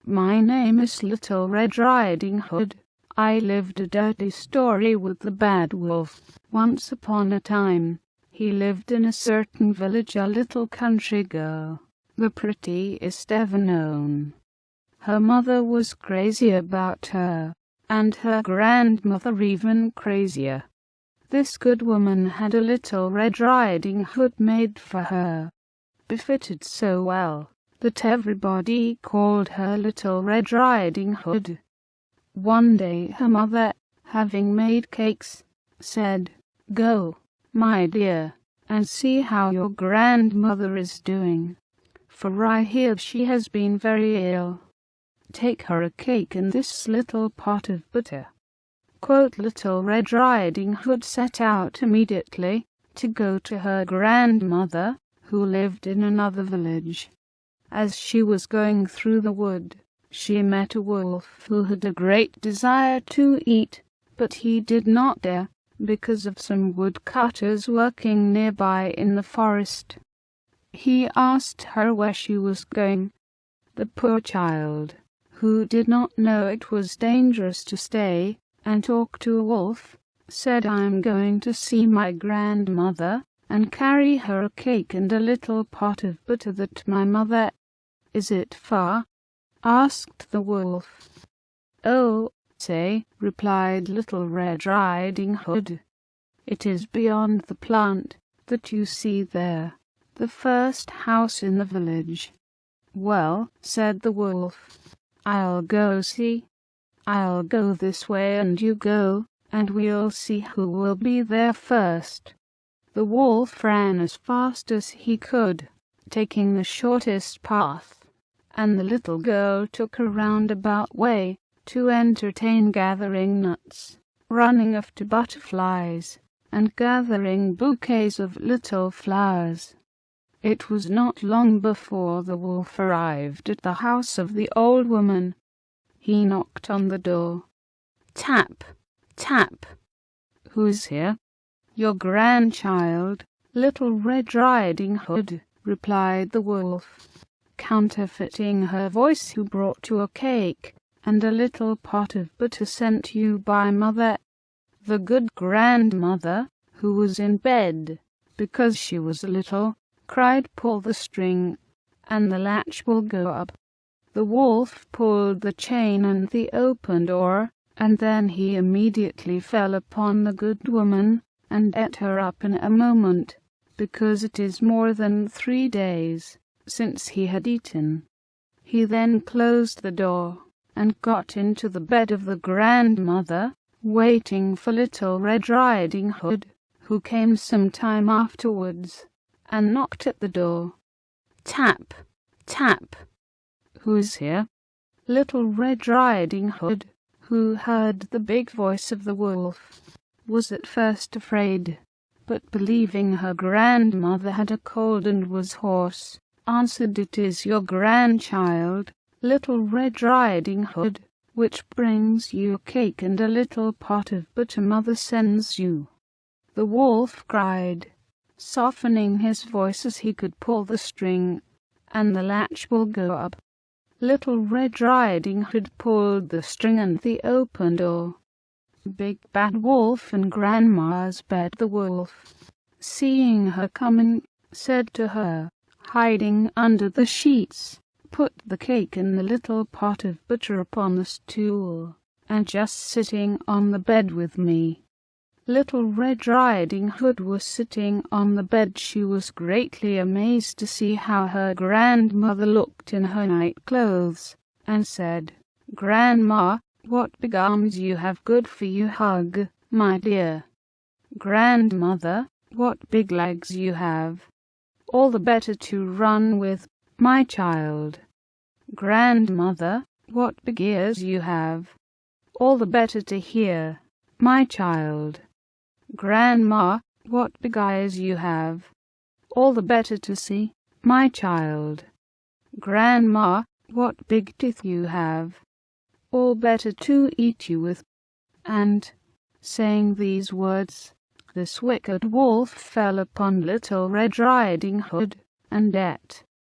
My name is Little Red Riding Hood. I lived a dirty story with the bad wolf. Once upon a time, he lived in a certain village a little country girl, the prettiest ever known. Her mother was crazy about her, and her grandmother even crazier. This good woman had a little Red Riding Hood made for her, befitted so well that everybody called her Little Red Riding Hood. One day her mother, having made cakes, said, "Go, my dear, and see how your grandmother is doing, for I hear she has been very ill. Take her a cake and this little pot of butter." Little Red Riding Hood set out immediately to go to her grandmother, who lived in another village. As she was going through the wood, she met a wolf who had a great desire to eat, but he did not dare, because of some woodcutters working nearby in the forest. He asked her where she was going. The poor child, who did not know it was dangerous to stay and talk to a wolf, said, "I am going to see my grandmother and carry her a cake and a little pot of butter that my mother—" "Is it far?" asked the wolf. "Oh, say," replied Little Red Riding Hood, "it is beyond the plant that you see there, the first house in the village." "Well," said the wolf, "I'll go see. I'll go this way and you go, and we'll see who will be there first." The wolf ran as fast as he could, taking the shortest path, and the little girl took a roundabout way to entertain, gathering nuts, running after butterflies, and gathering bouquets of little flowers. It was not long before the wolf arrived at the house of the old woman. He knocked on the door. Tap, tap. "Who's here?" "Your grandchild, Little Red Riding Hood," replied the wolf, counterfeiting her voice, "who brought you a cake and a little pot of butter sent you by mother." The good grandmother, who was in bed because she was little, cried, "Pull the string, and the latch will go up." The wolf pulled the chain and the open door, and then he immediately fell upon the good woman and ate her up in a moment, because it is more than 3 days since he had eaten. He then closed the door and got into the bed of the grandmother, waiting for Little Red Riding Hood, who came some time afterwards and knocked at the door. Tap, tap. "Who's here?" Little Red Riding Hood, who heard the big voice of the wolf, was at first afraid, but believing her grandmother had a cold and was hoarse, answered, "It is your grandchild, Little Red Riding Hood, which brings you a cake and a little pot of butter mother sends you." The wolf cried, softening his voice as he could, "Pull the string, and the latch will go up." Little Red Riding Hood pulled the string and the open door. Big Bad Wolf in Grandma's bed. The wolf, seeing her coming, said to her, hiding under the sheets, "Put the cake and the little pot of butter upon the stool, and just sitting on the bed with me." Little Red Riding Hood was sitting on the bed. She was greatly amazed to see how her grandmother looked in her night clothes, and said, "Grandma, what big arms you have, good for you, hug, my dear." "Grandmother, what big legs you have, all the better to run with, my child." "Grandmother, what big ears you have, all the better to hear, my child." "Grandma, what big eyes you have, all the better to see, my child." "Grandma, what big teeth you have, all better to eat you with." And, saying these words, this wicked wolf fell upon Little Red Riding Hood and ate